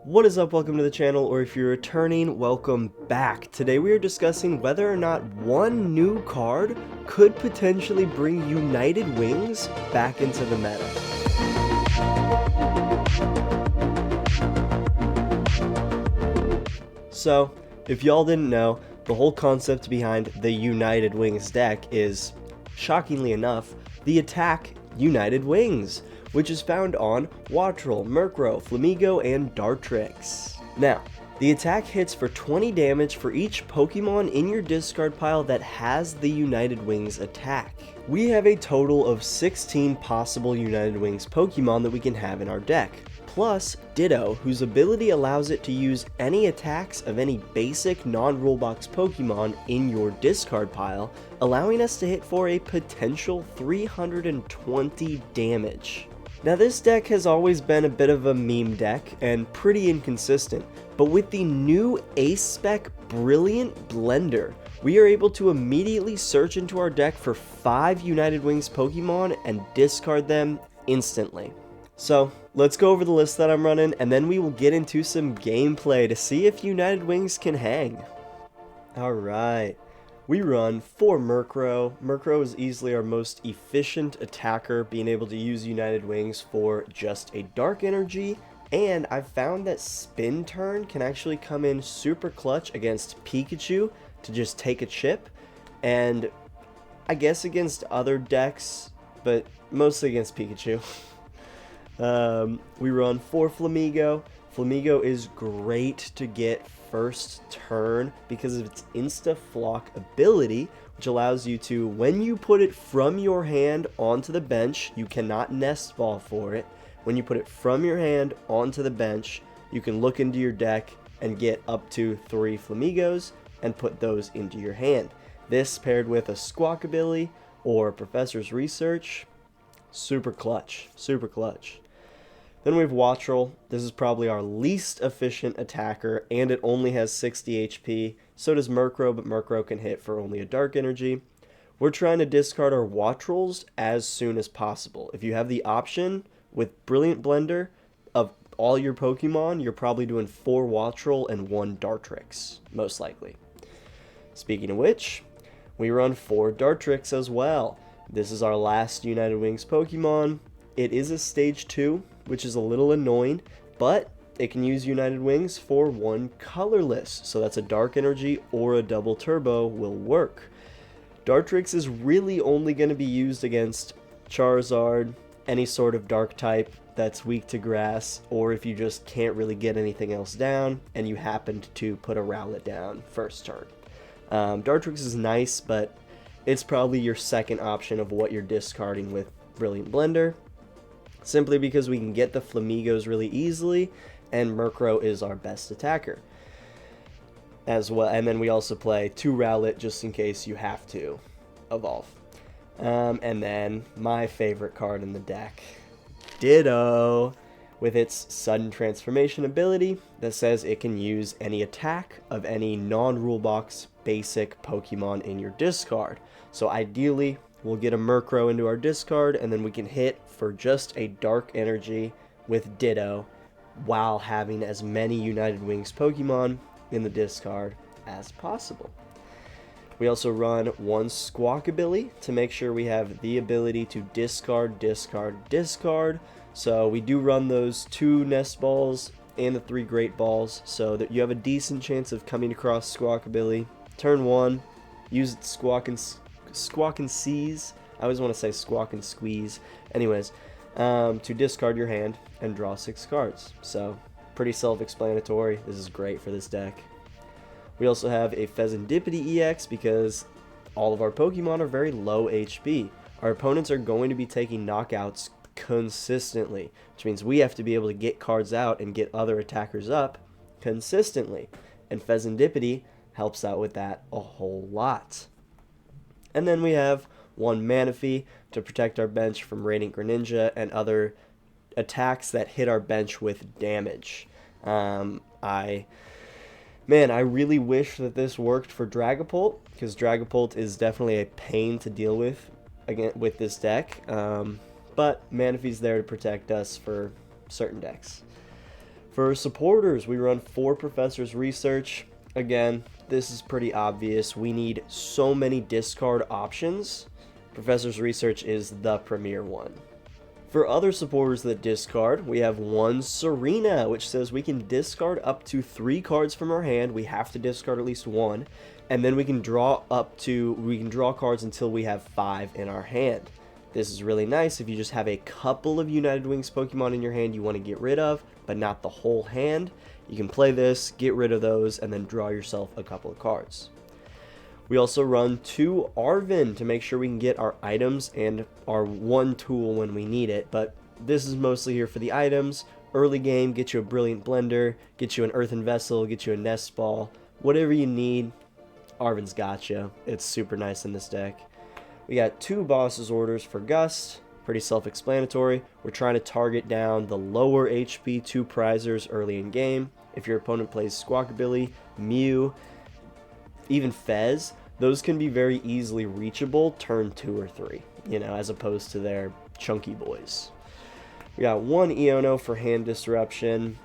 What is up, welcome to the channel, or if you're returning, welcome back. Today we are discussing whether or not one new card could potentially bring United Wings back into the meta. So, if y'all didn't know, the whole concept behind the United Wings deck is, shockingly enough, the attack United Wings, which is found on Wattrel, Murkrow, Flamigo, and Dartrix. Now, the attack hits for 20 damage for each Pokemon in your discard pile that has the United Wings attack. We have a total of 16 possible United Wings Pokemon that we can have in our deck, plus Ditto, whose ability allows it to use any attacks of any basic non-rule box Pokemon in your discard pile, allowing us to hit for a potential 320 damage. Now, this deck has always been a bit of a meme deck and pretty inconsistent, but with the new Ace Spec Brilliant Blender, we are able to immediately search into our deck for 5 United Wings Pokemon and discard them instantly. So, let's go over the list that I'm running, and then we will get into some gameplay to see if United Wings can hang. Alright. We run for Murkrow. Murkrow is easily our most efficient attacker, being able to use United Wings for just a Dark Energy, and I've found that Spin Turn can actually come in super clutch against Pikachu to just take a chip, and I guess against other decks, but mostly against Pikachu. We run for Flamigo. Flamigo is great to get first turn because of its Insta-Flock ability, which allows you to, when you put it from your hand onto the bench, you cannot Nest Ball for it. When you put it from your hand onto the bench, you can look into your deck and get up to 3 Flamigos and put those into your hand. This paired with a Squawkabilly or Professor's Research, super clutch, super clutch. Then we have Wattrel. This is probably our least efficient attacker, and it only has 60 HP. So does Murkrow, but Murkrow can hit for only a Dark Energy. We're trying to discard our Wattrels as soon as possible. If you have the option with Brilliant Blender of all your Pokemon, you're probably doing 4 Wattrel and 1 Dartrix, most likely. Speaking of which, we run 4 Dartrix as well. This is our last United Wings Pokemon. It is a stage 2, which is a little annoying, but it can use United Wings for 1 colorless, so that's a Dark Energy or a Double Turbo will work. Dartrix is really only going to be used against Charizard, any sort of Dark type that's weak to Grass, or if you just can't really get anything else down and you happened to put a Rowlet down first turn. Dartrix is nice, but it's probably your second option of what you're discarding with Brilliant Blender, simply because we can get the Flamigos really easily, and Murkrow is our best attacker as well. And then we also play 2 Rowlet just in case you have to evolve. And then my favorite card in the deck, Ditto, with its sudden transformation ability that says it can use any attack of any non-rule box basic Pokemon in your discard. So ideally, we'll get a Murkrow into our discard, and then we can hit for just a Dark Energy with Ditto while having as many United Wings Pokemon in the discard as possible. We also run 1 Squawkabilly to make sure we have the ability to discard, discard, discard. So we do run those 2 Nest Balls and the 3 Great Balls, so that you have a decent chance of coming across Squawkabilly. Turn 1, use Squawk and Seize. I always want to say Squawk and Squeeze. Anyways, to discard your hand and draw 6 cards. So, pretty self-explanatory. This is great for this deck. We also have a Fezandipiti EX because all of our Pokemon are very low HP. Our opponents are going to be taking knockouts consistently, which means we have to be able to get cards out and get other attackers up consistently. And Fezandipiti helps out with that a whole lot. And then we have 1 Manaphy to protect our bench from Radiant Greninja and other attacks that hit our bench with damage. I really wish that this worked for Dragapult, because Dragapult is definitely a pain to deal with again with this deck. But Manaphy's there to protect us for certain decks. For supporters, we run 4 Professor's Research. Again, this is pretty obvious. We need so many discard options. Professor's Research is the premier one. For other supporters that discard, we have 1 Serena, which says we can discard up to 3 cards from our hand. We have to discard at least 1, and then we can draw cards until we have 5 in our hand. This is really nice if you just have a couple of United Wings Pokemon in your hand you want to get rid of, but not the whole hand. You can play this, get rid of those, and then draw yourself a couple of cards. We also run 2 Arven to make sure we can get our items and our 1 tool when we need it, but this is mostly here for the items. Early game, get you a Brilliant Blender, get you an Earthen Vessel, get you a Nest Ball, whatever you need, Arven's got you. It's super nice in this deck. We got 2 Boss's Orders for Gust, pretty self-explanatory. We're trying to target down the lower HP 2 prizers early in game. If your opponent plays Squawkabilly, Mew, even Fez, those can be very easily reachable turn 2 or 3, you know, as opposed to their chunky boys. We got 1 Iono for hand disruption.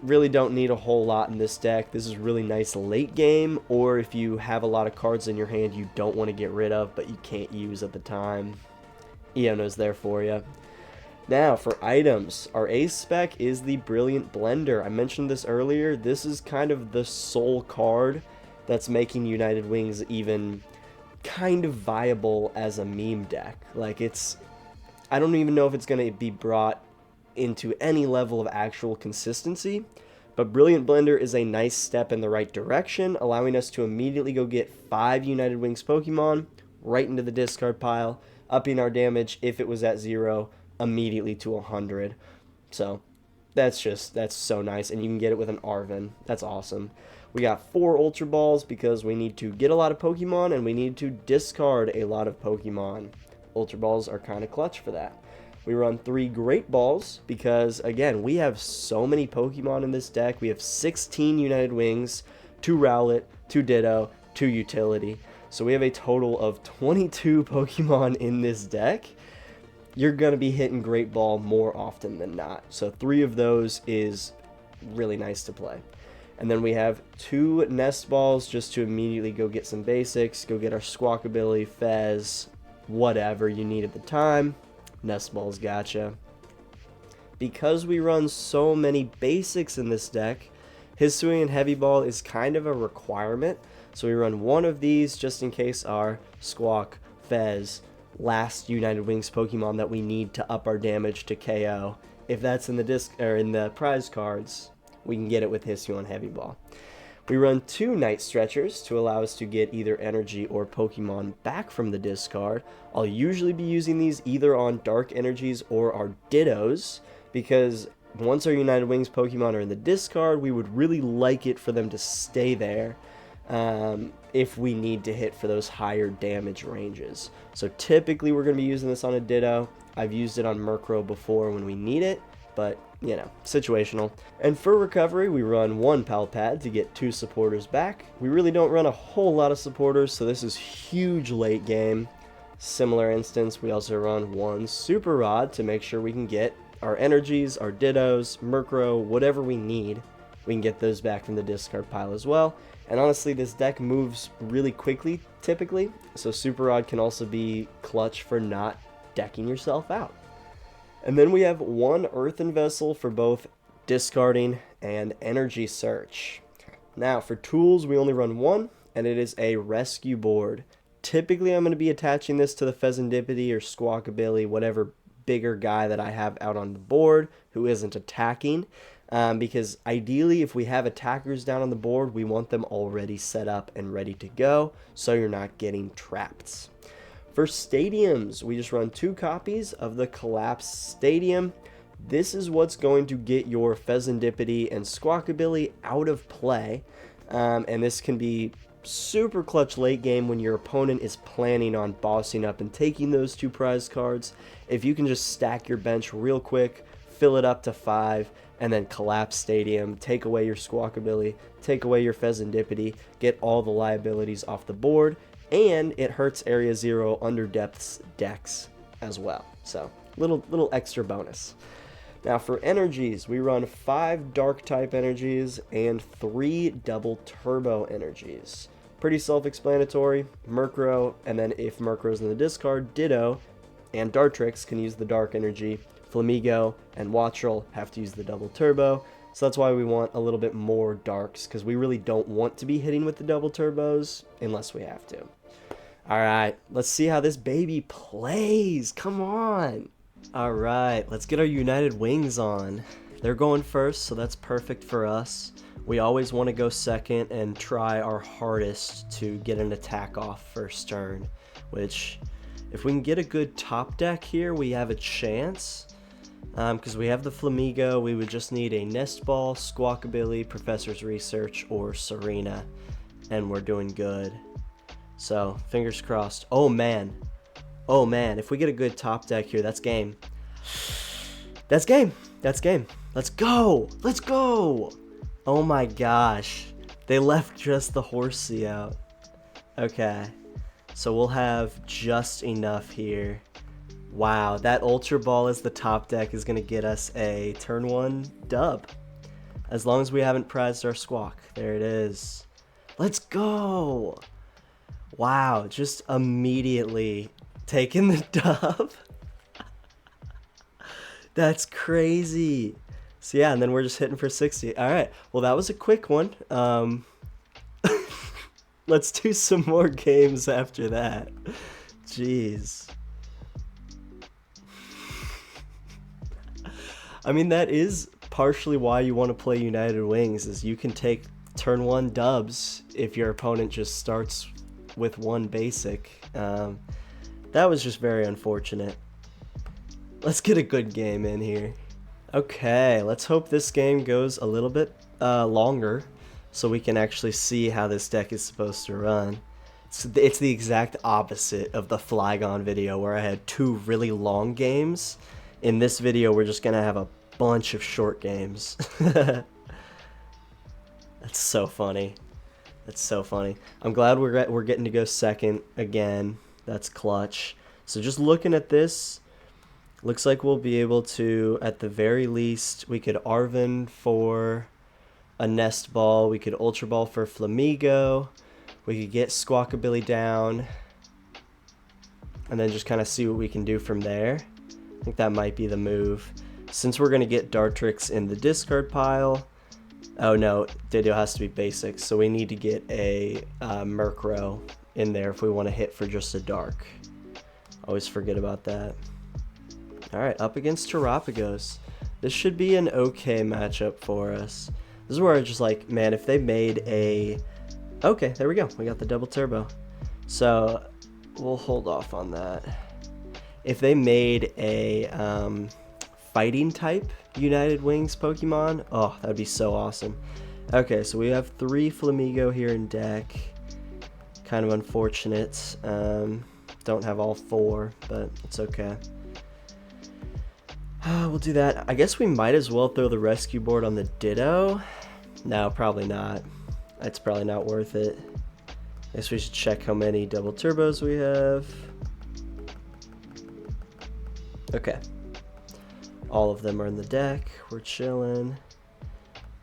Really don't need a whole lot in this deck. This is really nice late game, or if you have a lot of cards in your hand you don't want to get rid of but you can't use at the time, Iono's there for you. Now for items, our ace spec is the Brilliant Blender. I mentioned this earlier. This is kind of the sole card that's making United Wings even kind of viable as a meme deck. Like, I don't even know if it's going to be brought into any level of actual consistency, but Brilliant Blender is a nice step in the right direction, allowing us to immediately go get 5 United Wings Pokemon right into the discard pile, upping our damage if it was at 0 immediately to 100. So that's so nice, and you can get it with an Arven. That's awesome. We got 4 Ultra Balls because we need to get a lot of Pokemon and we need to discard a lot of Pokemon. Ultra Balls are kind of clutch for that. We run 3 Great Balls because, again, we have so many Pokemon in this deck. We have 16 United Wings, 2 Rowlet, 2 Ditto, 2 Utility. So we have a total of 22 Pokemon in this deck. You're going to be hitting Great Ball more often than not. So 3 of those is really nice to play. And then we have 2 Nest Balls just to immediately go get some basics, go get our Squawkabilly, Fez, whatever you need at the time. Nest Balls gotcha. Because we run so many basics in this deck, Hisuian Heavy Ball is kind of a requirement. So we run 1 of these just in case our Squawk, Fez, last United Wings Pokemon that we need to up our damage to KO. If that's in the in the prize cards, we can get it with Hisuian Heavy Ball. We run 2 Night Stretchers to allow us to get either energy or Pokemon back from the discard. I'll usually be using these either on Dark Energies or our Dittos, because once our United Wings Pokemon are in the discard, we would really like it for them to stay there if we need to hit for those higher damage ranges. So typically we're going to be using this on a Ditto. I've used it on Murkrow before when we need it, but you know, situational. And for recovery, we run 1 Pal Pad to get 2 supporters back. We really don't run a whole lot of supporters, so this is huge late game. Similar instance, we also run 1 Super Rod to make sure we can get our energies, our Dittos, Murkrow, whatever we need. We can get those back from the discard pile as well. And honestly, this deck moves really quickly, typically, so Super Rod can also be clutch for not decking yourself out. And then we have 1 Earthen Vessel for both discarding and energy search. Now, for tools, we only run 1, and it is a Rescue Board. Typically, I'm going to be attaching this to the Fezandipiti or Squawkabilly, whatever bigger guy that I have out on the board who isn't attacking. Because ideally, if we have attackers down on the board, we want them already set up and ready to go, so you're not getting trapped. For stadiums, we just run 2 copies of the Collapsed Stadium. This is what's going to get your Fezandipiti and Squawkabilly out of play, and this can be super clutch late game when your opponent is planning on bossing up and taking those 2 prize cards. If you can just stack your bench real quick, fill it up to 5, and then collapse Stadium, take away your Squawkabilly, take away your Fezandipiti, get all the liabilities off the board, and it hurts Area 0 under depths decks as well. So, little extra bonus. Now for energies, we run 5 dark type energies and 3 double turbo energies. Pretty self-explanatory. Murkrow, and then if Murkrow's in the discard, Ditto and Dartrix can use the dark energy. Flamigo and Wattrel have to use the double turbo. So that's why we want a little bit more darks, because we really don't want to be hitting with the double turbos unless we have to. Alright, let's see how this baby plays. Come on. Alright, let's get our United Wings on. They're going first, so that's perfect for us. We always want to go second and try our hardest to get an attack off first turn, which if we can get a good top deck here, we have a chance. Because we have the Flamigo, we would just need a Nest Ball, Squawkabilly, Professor's Research, or Serena, and we're doing good. So, fingers crossed. Oh man, if we get a good top deck here, that's game. That's game. Let's go. Oh my gosh, they left just the Horsey out. Okay, so we'll have just enough here. Wow, that Ultra Ball as the top deck is going to get us a turn 1 dub. As long as we haven't prized our Squawk. There it is. Let's go! Wow, just immediately taking the dub. That's crazy. So yeah, and then we're just hitting for 60. Alright, well that was a quick one. Let's do some more games after that. Jeez. I mean, that is partially why you want to play United Wings, is you can take turn 1 dubs if your opponent just starts with 1 basic. That was just very unfortunate. Let's get a good game in here. Okay, let's hope this game goes a little bit longer so we can actually see how this deck is supposed to run. It's the exact opposite of the Flygon video where I had 2 really long games. In this video, we're just going to have a bunch of short games. That's so funny. I'm glad we're getting to go second again. That's clutch. So just looking at this, looks like we'll be able to, at the very least, we could Arven for a Nest Ball. We could Ultra Ball for Flamigo. We could get Squawkabilly down. And then just kind of see what we can do from there. I think that might be the move. Since we're going to get Dartrix in the discard pile. Oh no, Ditto has to be basic, so we need to get a Murkrow in there if we want to hit for just a dark. Always forget about that. Alright, up against Terapagos. This should be an okay matchup for us. This is where I just like, man, if they made a... Okay, there we go. We got the double turbo. So, we'll hold off on that. If they made a fighting type United Wings Pokemon, oh, that would be so awesome. Okay, so we have 3 Flamigo here in deck. Kind of unfortunate. Don't have all 4, but it's okay. We'll do that. I guess we might as well throw the rescue board on the Ditto. No, probably not. It's probably not worth it. I guess we should check how many double turbos we have. Okay. All of them are in the deck. We're chilling.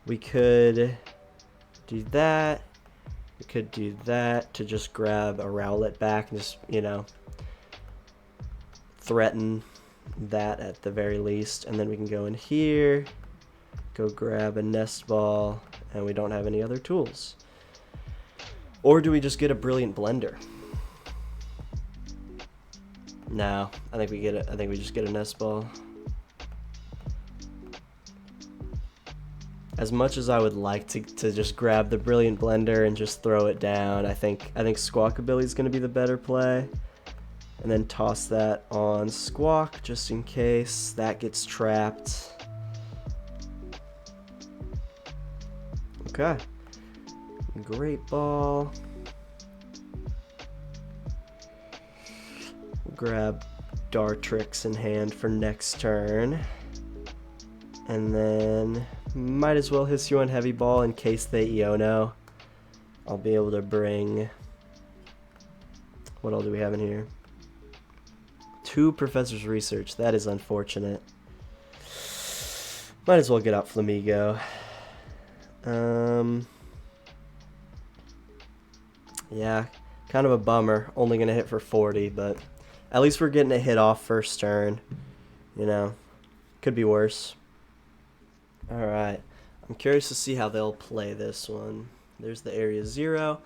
We could do that. We could do that to just grab a Rowlet back and just, you know, threaten that at the very least. And then we can go in here, go grab a Nest Ball, and we don't have any other tools. Or do we just get a Brilliant Blender? No, I think we just get a Nest Ball. As much as I would like to just grab the Brilliant Blender and just throw it down, I think Squawkabilly is going to be the better play. And then toss that on Squawk just in case that gets trapped. Okay. Great Ball. Grab Dartrix in hand for next turn. And then might as well Hisuian Heavy Ball in case they Iono. I'll be able to bring... What all do we have in here? 2 Professor's Research. That is unfortunate. Might as well get out Flamigo. Yeah, kind of a bummer. Only going to hit for 40, but at least we're getting a hit off first turn. You know, could be worse. Alright, I'm curious to see how they'll play this one. There's the Area 0.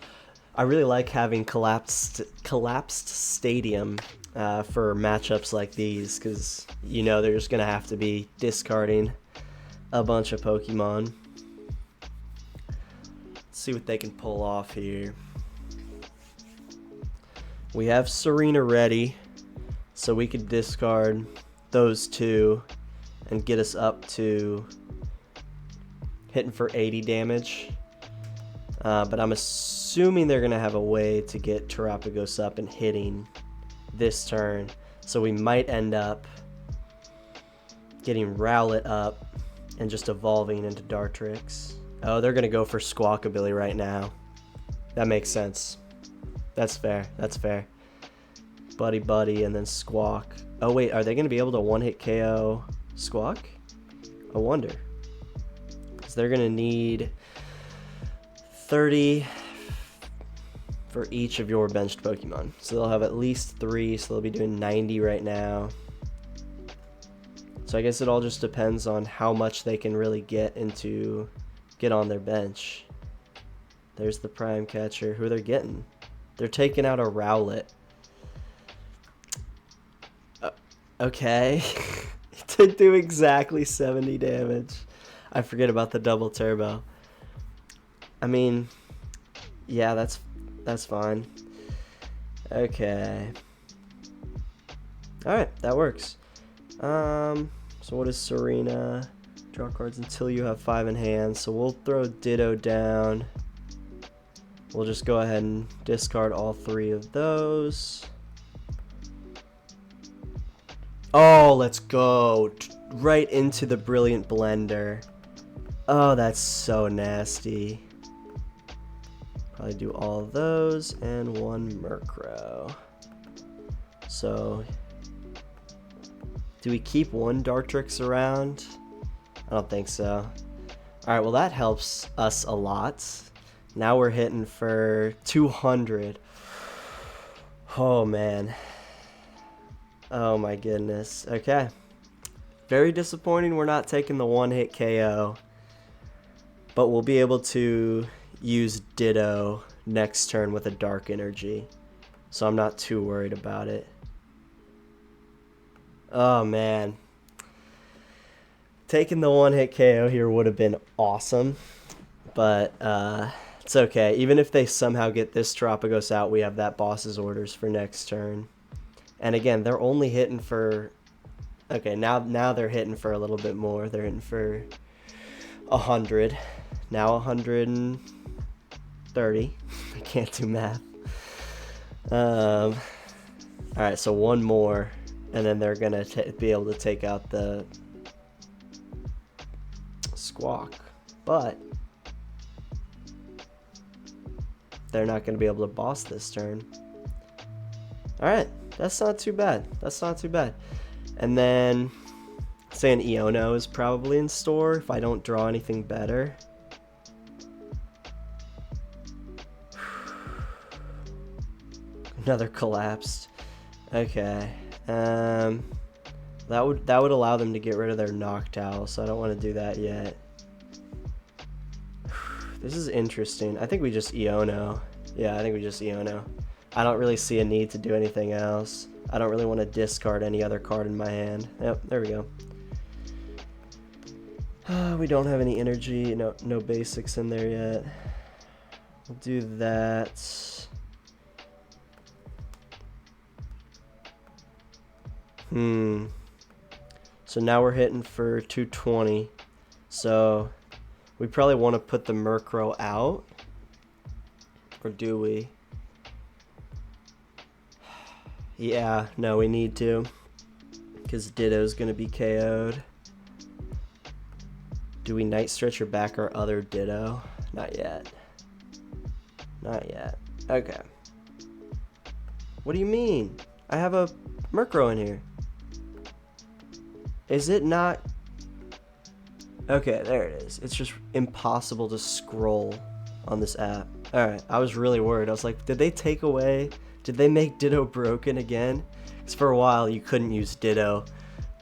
I really like having Collapsed Stadium for matchups like these, because, you know, they're just going to have to be discarding a bunch of Pokemon. Let's see what they can pull off here. We have Serena ready, so we could discard those two and get us up to hitting for 80 damage. But I'm assuming they're going to have a way to get Terapagos up and hitting this turn. So we might end up getting Rowlet up and just evolving into Dartrix. Oh, they're going to go for Squawkabilly right now. That makes sense. That's fair. That's fair. Buddy, buddy, and then Squawk. Oh, wait. Are they going to be able to one-hit KO Squawk? I wonder. Because they're going to need 30 for each of your benched Pokemon. So they'll have at least 3, so they'll be doing 90 right now. So I guess it all just depends on how much they can really get on their bench. There's the Prime Catcher. Who they're getting? They're taking out a Rowlet. Okay. To do exactly 70 damage. I forget about the double turbo. I mean, yeah, that's fine. Okay. Alright, that works. So what is Serena? Draw cards until you have 5 in hand. So we'll throw Ditto down. We'll just go ahead and discard all 3 of those. Oh, let's go. Right into the Brilliant Blender. Oh, that's so nasty. Probably do all of those and 1 Murkrow. So, do we keep 1 Dartrix around? I don't think so. Alright, well that helps us a lot. Now we're hitting for 200. Oh man. Oh my goodness. Okay. Very disappointing we're not taking the one-hit KO. But we'll be able to use Ditto next turn with a Dark Energy. So I'm not too worried about it. Oh man. Taking the one-hit KO here would have been awesome. But it's okay. Even if they somehow get this Terapagos out, we have that boss's orders for next turn. And again, they're only hitting for... Okay, now they're hitting for a little bit more. They're hitting for 100. Now 130. I can't do math. Alright, so 1 more. And then they're going to be able to take out the Squawk. But they're not going to be able to boss this turn. Alright, that's not too bad. That's not too bad. And then, say an Iono is probably in store if I don't draw anything better. Another Collapsed. Okay. That would allow them to get rid of their Noctowl, so I don't want to do that yet. This is interesting. I think we just Iono. Yeah, I think we just Iono. I don't really see a need to do anything else. I don't really want to discard any other card in my hand. Yep, there we go. We don't have any energy. No basics in there yet. We'll do that. So now we're hitting for 220. So we probably want to put the Murkrow out. Or do we? Yeah, no, we need to. Because Ditto's going to be KO'd. Do we Night Stretcher back our other Ditto? Not yet. Not yet. Okay. What do you mean? I have a Murkrow in here. Is it not? Okay, there it is. It's just impossible to scroll on this app. Alright, I was really worried. I was like, did they make Ditto broken again? Because for a while you couldn't use Ditto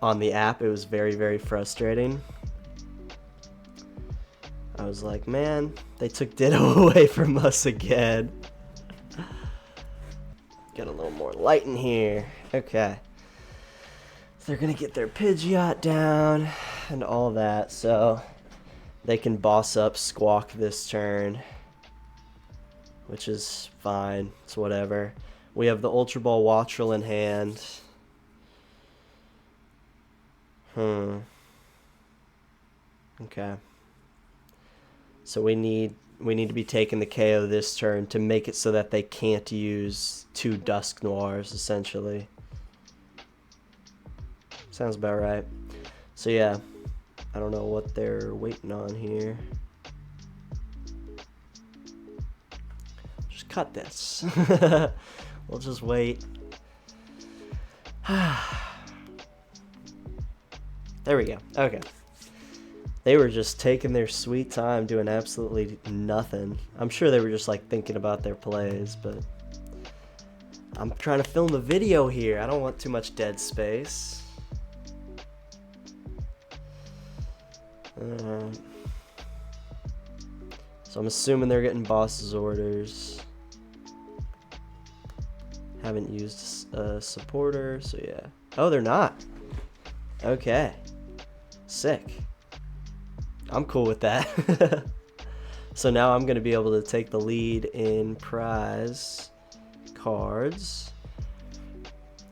on the app. It was very, very frustrating. I was like, man, they took Ditto away from us again. Got a little more light in here. Okay. They're gonna get their Pidgeot down and all that, so they can boss up Squawk this turn, which is fine. It's whatever. We have the Ultra Ball Wattrel in hand. Okay. So we need to be taking the KO this turn to make it so that they can't use 2 Dusk Noirs, essentially. Sounds about right. So yeah, I don't know what they're waiting on here. Just cut this. We'll just wait. There we go. Okay. They were just taking their sweet time doing absolutely nothing. I'm sure they were just like thinking about their plays, but I'm trying to film a video here. I don't want too much dead space. So I'm assuming they're getting boss's orders. Haven't used a supporter, so yeah. Oh, they're not. Okay. Sick. I'm cool with that. So now I'm going to be able to take the lead in prize cards.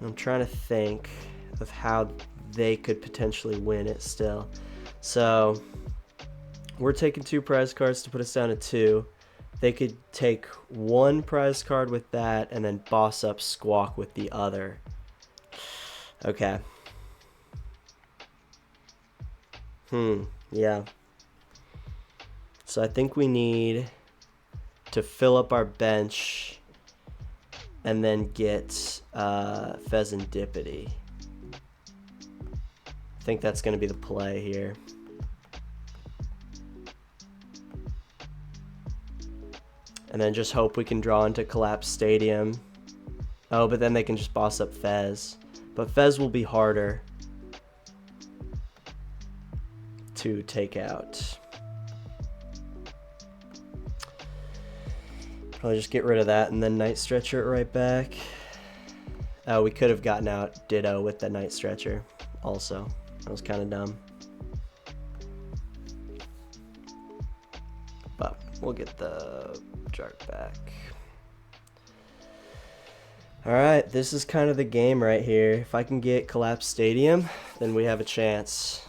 I'm trying to think of how they could potentially win it still. So we're taking 2 prize cards to put us down to 2. They could take 1 prize card with that and then boss up Squawk with the other. Okay. Yeah. So I think we need to fill up our bench and then get Fezandipiti. I think that's going to be the play here. And then just hope we can draw into Collapsed Stadium. Oh, but then they can just boss up Fez. But Fez will be harder to take out. Probably just get rid of that and then Night Stretcher it right back. Oh, we could have gotten out Ditto with the Night Stretcher also. That was kind of dumb. But we'll get the Dart back. Alright, this is kind of the game right here. If I can get Collapsed Stadium, then we have a chance.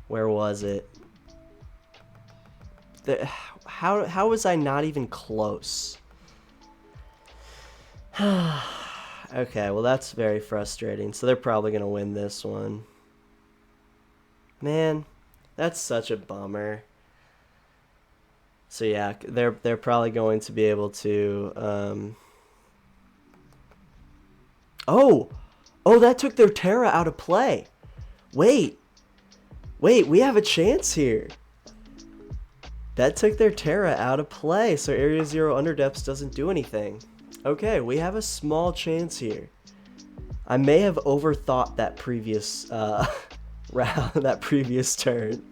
Where was it? How was I not even close? Okay, well that's very frustrating. So they're probably going to win this one. Man, that's such a bummer. So yeah, they're probably going to be able to Oh, that took their Terra out of play. Wait, we have a chance here. That took their Terra out of play, so Area 0 Underdepths doesn't do anything. Okay, we have a small chance here. I may have overthought that previous round, that previous turn.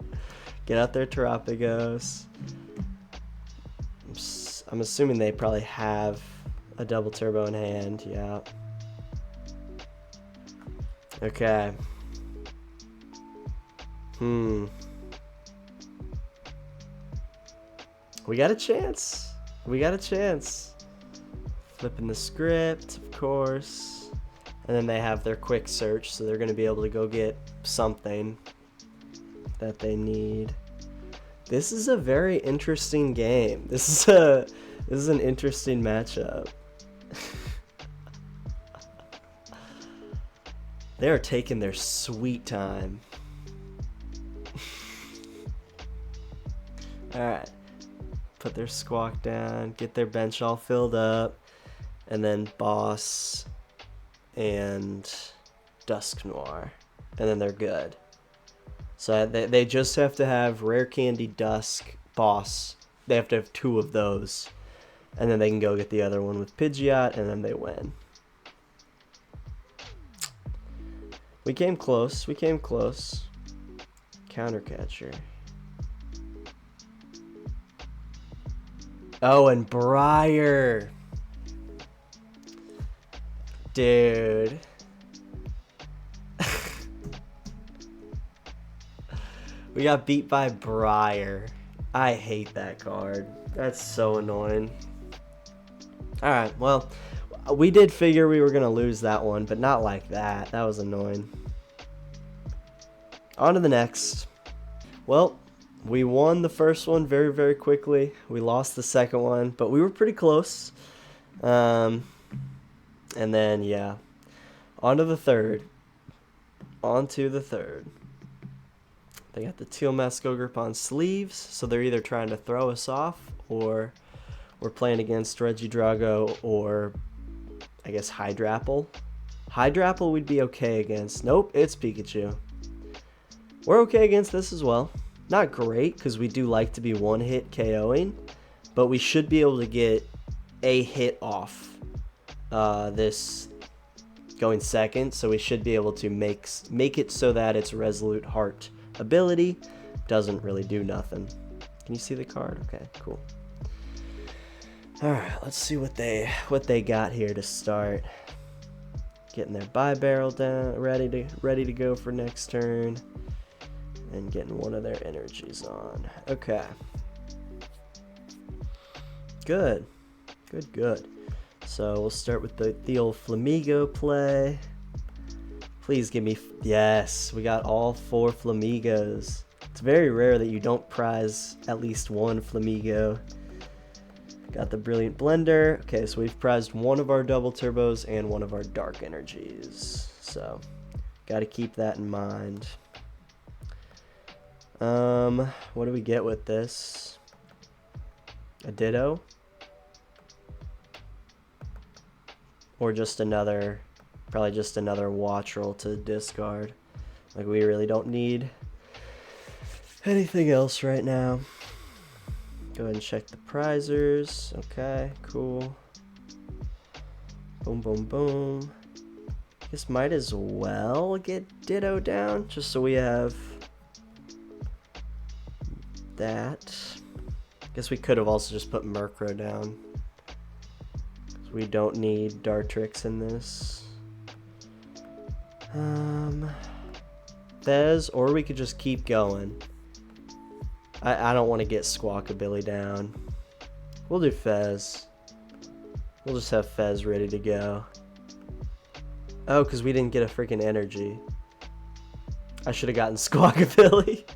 Get out there, Terapagos. I'm assuming they probably have a double turbo in hand, yeah. Okay. We got a chance. We got a chance. Flipping the script, of course. And then they have their quick search, so they're going to be able to go get something that they need. This is a very interesting game. This is an interesting matchup. They are taking their sweet time. Alright. Put their Squawk down, get their bench all filled up, and then Boss and Dusk Noir. And then they're good. So they just have to have Rare Candy Dusk Boss. They have to have 2 of those. And then they can go get the other one with Pidgeot, and then they win. We came close. We came close. Counter Catcher. Oh, and Briar. Dude. We got beat by Briar. I hate that card. That's so annoying. Alright, well, we did figure we were going to lose that one, but not like that. That was annoying. On to the next. Well, we won the first one very, very quickly. We lost the second one, but we were pretty close. And then, yeah. On to the third. On to the third. They got the Teal Masco grip on sleeves, so they're either trying to throw us off, or we're playing against Regidrago, or I guess Hydrapple. Hydrapple we'd be okay against. Nope, it's Pikachu. We're okay against this as well. Not great, because we do like to be one-hit KOing, but we should be able to get a hit off this going second, so we should be able to make it so that it's Resolute Heart ability doesn't really do nothing. Can you see the card? Okay, cool. Alright, let's see what they got here to start. Getting their Barrel down, ready to go for next turn. And getting one of their energies on. Okay. Good. Good. So we'll start with the old Flamigo play. Please give me... Yes, we got all 4 Flamigos. It's very rare that you don't prize at least one Flamigo. Got the Brilliant Blender. Okay, so we've prized one of our double turbos and one of our dark energies. So, got to keep that in mind. What do we get with this? A Ditto? Or just another... Probably just another Wattrel to discard. Like, we really don't need anything else right now. Go ahead and check the prizers. Okay, cool. Boom, boom, boom. Guess might as well get Ditto down, just so we have that. Guess we could have also just put Murkrow down. Because we don't need Dartrix in this. Fez, or we could just keep going. I don't want to get Squawkabilly down. We'll do Fez. We'll just have Fez ready to go. Oh, because we didn't get a freaking energy. I should have gotten Squawkabilly.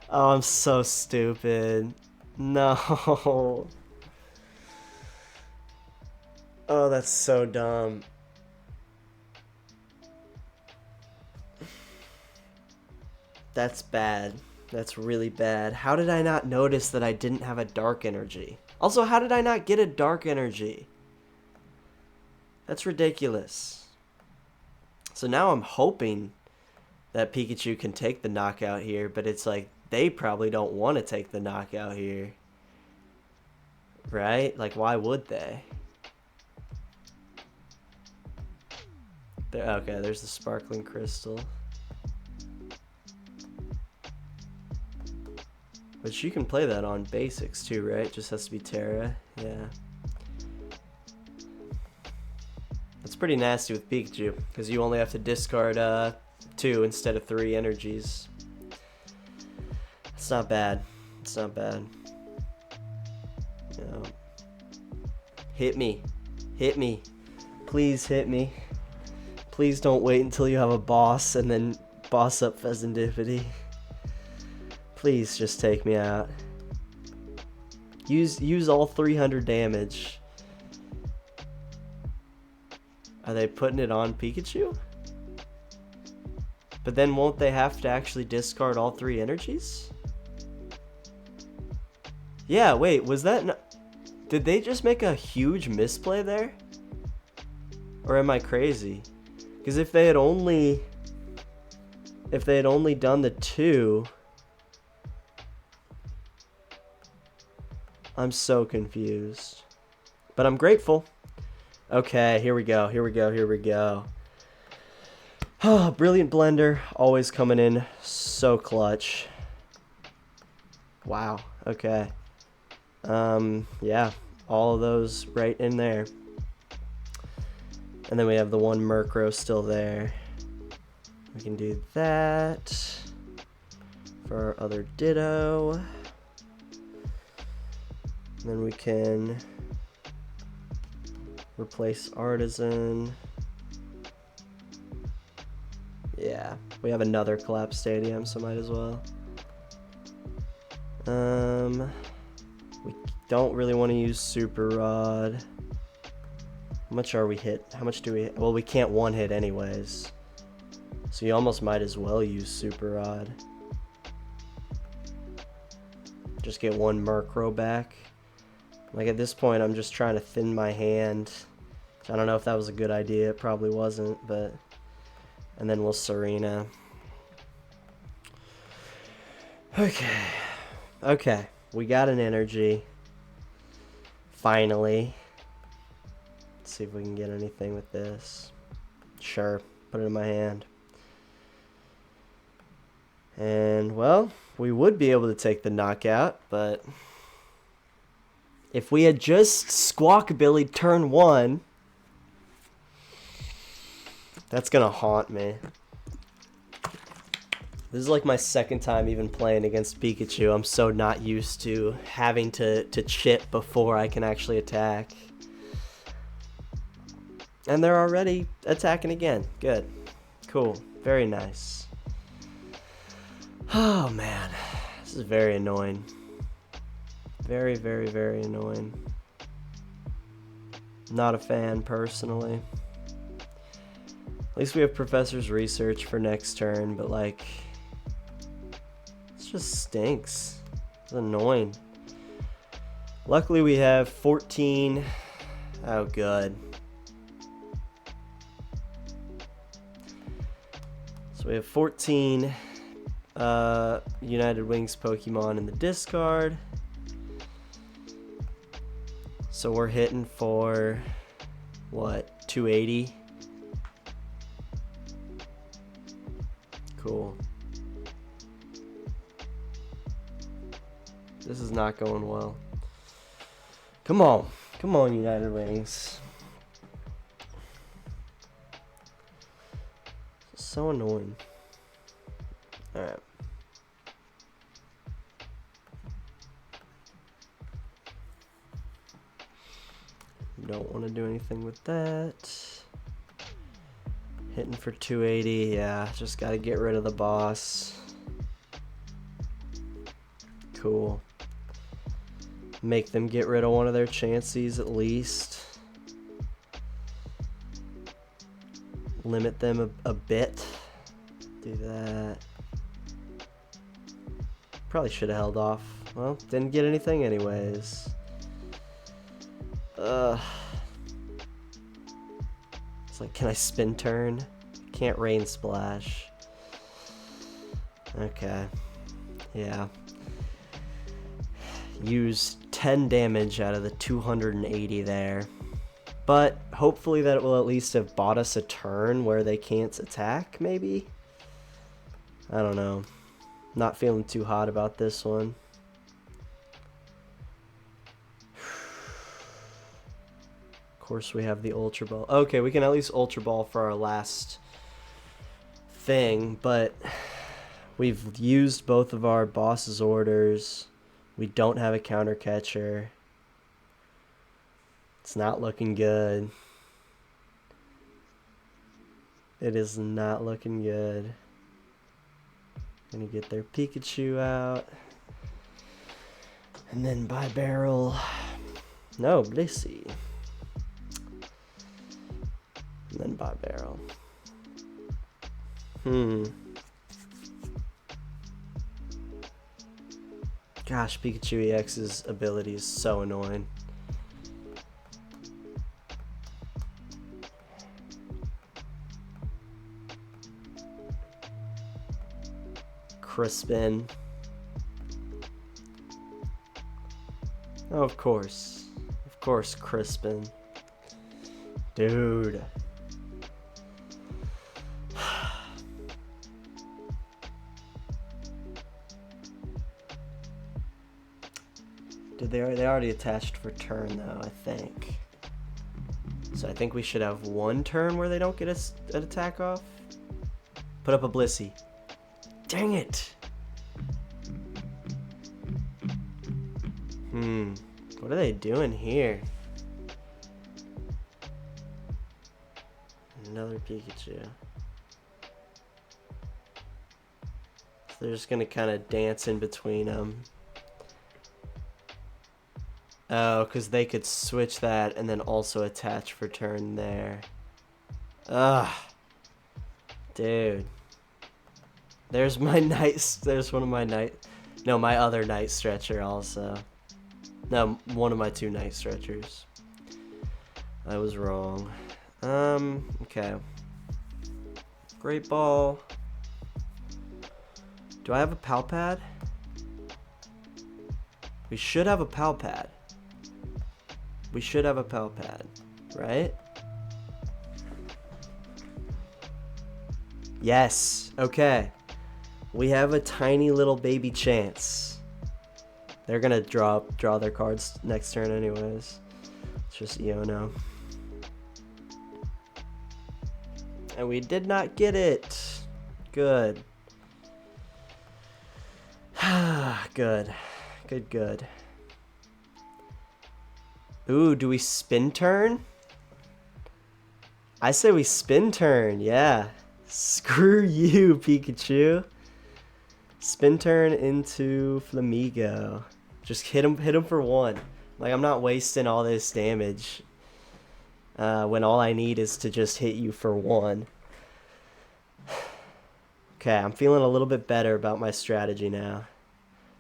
Oh, I'm so stupid. No. Oh, that's so dumb. That's bad. That's really bad. How did I not notice that I didn't have a dark energy? Also, how did I not get a dark energy? That's ridiculous. So now I'm hoping that Pikachu can take the knockout here, but it's like they probably don't want to take the knockout here. Right? Like, why would they? Okay, there's the Sparkling Crystal. But you can play that on basics too, right? Just has to be Terra. Yeah. That's pretty nasty with Pikachu, because you only have to discard 2 instead of 3 energies. It's not bad. It's not bad. No. Hit me. Hit me. Please hit me. Please don't wait until you have a boss and then boss up Fezandipiti. Please just take me out. Use all 300 damage. Are they putting it on Pikachu? But then won't they have to actually discard all 3 energies? Yeah, wait, was that... Did they just make a huge misplay there? Or am I crazy? Because if they had only... if they had only done the 2. I'm so confused. But I'm grateful. Okay, here we go. Here we go. Here we go. Oh, Brilliant Blender. Always coming in so clutch. Wow. Okay. Yeah. All of those right in there. And then we have the one Murkrow still there. We can do that for our other Ditto. And then we can replace Artisan. Yeah, we have another Collapsed Stadium, so might as well. We don't really want to use Super Rod. How much are we hit? How much do we... Well, we can't one hit anyways. So you almost might as well use Super Rod. Just get one Murkrow back. Like at this point, I'm just trying to thin my hand. I don't know if that was a good idea. It probably wasn't, but... And then we'll Serena. Okay. Okay. We got an energy. Finally. Let's see if we can get anything with this. Sure. Put it in my hand. And, well, we would be able to take the knockout, but... If we had just Squawkabilly turn 1... That's gonna haunt me. This is like my second time even playing against Pikachu. I'm so not used to having to chip before I can actually attack. And they're already attacking again. Good. Cool. Very nice. Oh man. This is very annoying. Very, very, very annoying. Not a fan personally. At least we have Professor's Research for next turn, but like, it just stinks. It's annoying. Luckily we have 14. Oh, good. So we have 14 United Wings Pokemon in the discard. So we're hitting for, what, 280? Cool. This is not going well. Come on. Come on, United Wings. So annoying. Alright. Don't want to do anything with that. Hitting for 280, yeah, just gotta get rid of the boss. Cool. Make them get rid of one of their chances at least. Limit them a bit. Do that. Probably should have held off. Well, didn't get anything anyways. It's like, can I spin turn? Can't rain splash. Okay. Yeah. Used 10 damage out of the 280 there. But hopefully that will at least have bought us a turn where they can't attack, maybe? I don't know. Not feeling too hot about this one. Of course we have the Ultra Ball. Okay, we can at least Ultra Ball for our last thing, but we've used both of our boss's orders. We don't have a counter catcher. It's not looking good. It is not looking good. Gonna get their Pikachu out. And then by barrel. No, Blissey. And then by barrel. Gosh, Pikachu EX's ability is so annoying. Crispin. Oh, of course. Of course, Crispin. Dude. Dude, they already attached for turn, though, I think. So I think we should have one turn where they don't get an attack off. Put up a Blissey. Dang it! What are they doing here? Another Pikachu. So they're just gonna kind of dance in between them. Oh, because they could switch that and then also attach for turn there. Ugh. Dude. There's my there's one of my my other Night Stretcher also. No, one of my two Night Stretchers. I was wrong. Okay. Great Ball. Do I have a Pal Pad? We should have a Pal Pad. We should have a Pal Pad, right? Yes. Okay. We have a tiny little baby chance. They're gonna draw their cards next turn anyways. It's just Iono. And we did not get it. Good. Good. Good. Ooh, do we spin turn? I say we spin turn, yeah. Screw you, Pikachu. Spin turn into Flamigo. Just hit him for one. Like, I'm not wasting all this damage when all I need is to just hit you for one. Okay, I'm feeling a little bit better about my strategy now.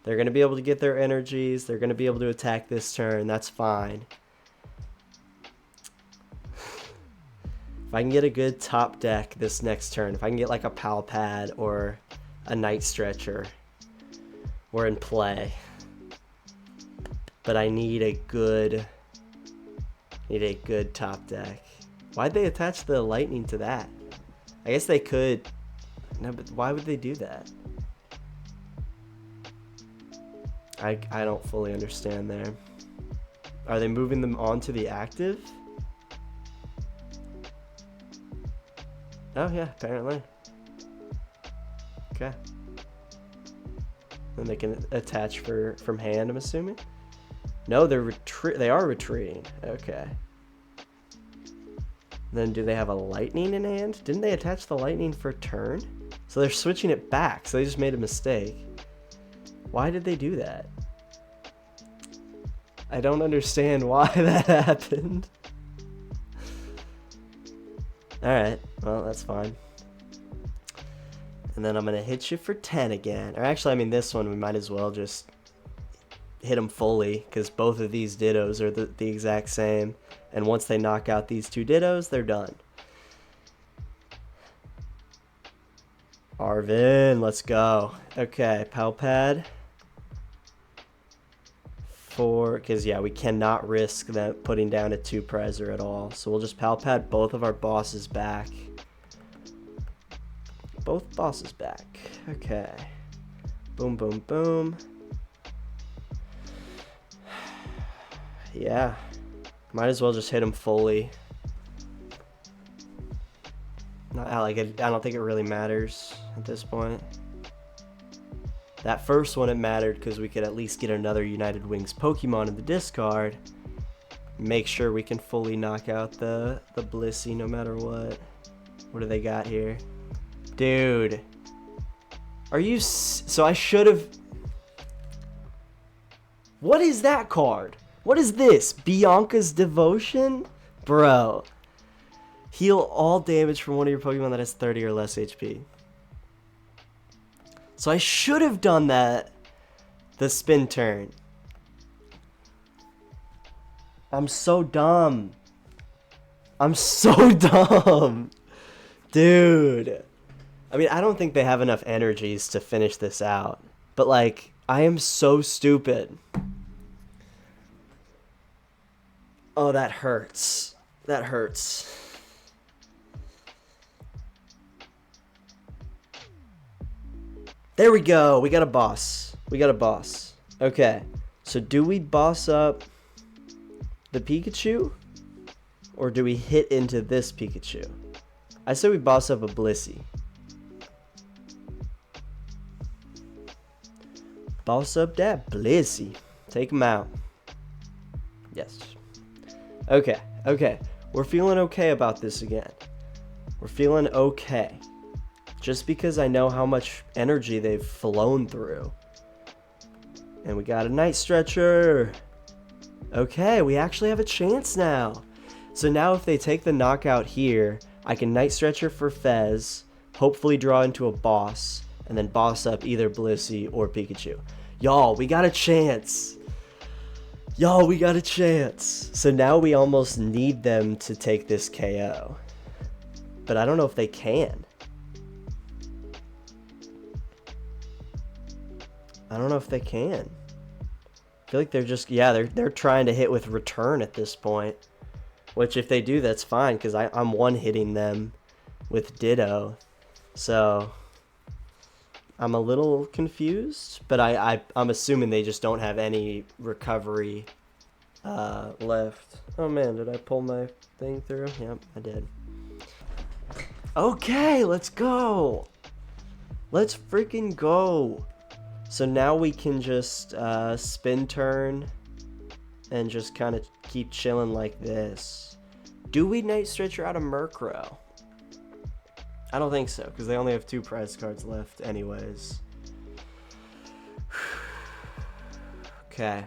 They're going to be able to get their energies. They're going to be able to attack this turn. That's fine. If I can get a good top deck this next turn, if I can get like a Pal Pad or a Night Stretcher, we're in play. But I need a good top deck. Why'd they attach the lightning to that? I guess they could. No, but why would they do that? I don't fully understand there. Are they moving them onto the active? Oh yeah, apparently. Okay. Then they can attach from hand, I'm assuming. No, they are retreating. Okay. Then do they have a lightning in hand? Didn't they attach the lightning for turn? So they're switching it back. So they just made a mistake. Why did they do that? I don't understand why that happened. Alright, well, that's fine. And then I'm going to hit you for 10 again. Or actually, I mean, this one, we might as well just hit them fully, because both of these Dittos are the exact same. And once they knock out these two Dittos, they're done. Arven, let's go. Okay, Pal Pad. Because, yeah, we cannot risk that putting down a 2-prizer at all. So we'll just Pal Pad both of our bosses back. Both bosses back. Okay. Boom, boom, boom. Yeah. Might as well just hit him fully. I don't think it really matters at this point. That first one, it mattered because we could at least get another United Wings Pokemon in the discard. Make sure we can fully knock out the Blissey no matter what. What do they got here? Dude. Are you... So I should have... What is that card? What is this? Bianca's Devotion? Bro. Heal all damage from one of your Pokemon that has 30 or less HP. So I should have done that. The spin turn. I'm so dumb. I'm so dumb. Dude. I mean, I don't think they have enough energies to finish this out. But, like, I am so stupid. Oh, that hurts. That hurts. There we go. We got a boss. We got a boss. Okay. So do we boss up the Pikachu? Or do we hit into this Pikachu? I say we boss up a Blissey. Boss up that Blissey. Take him out. Yes. Okay. Okay. We're feeling okay about this again. We're feeling okay. Just because I know how much energy they've flown through. And we got a Night Stretcher. Okay, we actually have a chance now. So now if they take the knockout here, I can Night Stretcher for Fez, hopefully draw into a boss, and then boss up either Blissey or Pikachu. Y'all, we got a chance. Y'all, we got a chance. So now we almost need them to take this KO. But I don't know if they can. I don't know if they can. I feel like they're just, yeah, they're trying to hit with return at this point. Which if they do, that's fine, because I'm one-hitting them with Ditto. So I'm a little confused, but I'm assuming they just don't have any recovery left. Oh man, did I pull my thing through? Yep, I did. Okay, let's go. Let's freaking go. So now we can just spin turn and just kind of keep chilling like this. Do we Night Stretcher out of Murkrow? I don't think so, because they only have 2 prize cards left anyways. Okay.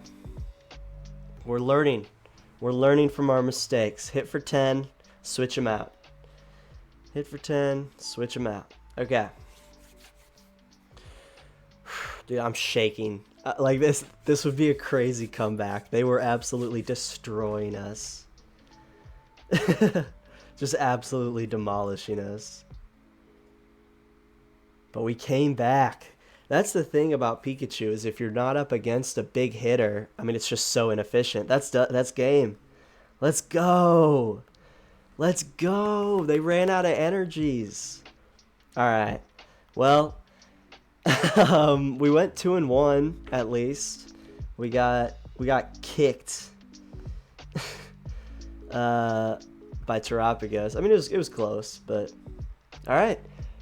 We're learning. We're learning from our mistakes. Hit for 10, switch them out. Hit for 10, switch them out. Okay. Dude, I'm shaking. Like this would be a crazy comeback. They were absolutely destroying us. Just absolutely demolishing us. But we came back. That's the thing about Pikachu, is if you're not up against a big hitter, I mean, it's just so inefficient. That's game. Let's go. Let's go. They ran out of energies. All right. Well, we went 2-1 at least. We got kicked by Terapagos. I mean, it was close, but all right.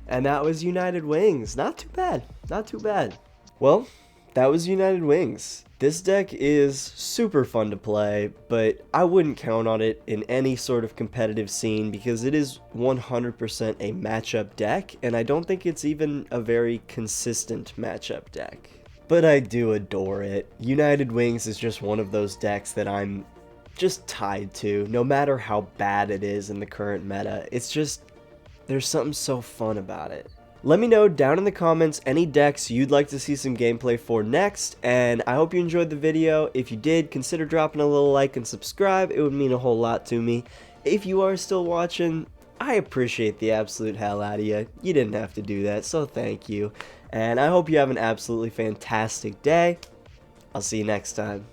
And that was United Wings. Not too bad. Not too bad. Well, that was United Wings. This deck is super fun to play, but I wouldn't count on it in any sort of competitive scene because it is 100% a matchup deck, and I don't think it's even a very consistent matchup deck. But I do adore it. United Wings is just one of those decks that I'm just tied to, no matter how bad it is in the current meta. It's just, there's something so fun about it. Let me know down in the comments any decks you'd like to see some gameplay for next, and I hope you enjoyed the video. If you did, consider dropping a little like and subscribe. It would mean a whole lot to me. If you are still watching, I appreciate the absolute hell out of you. You didn't have to do that, so thank you. And I hope you have an absolutely fantastic day. I'll see you next time.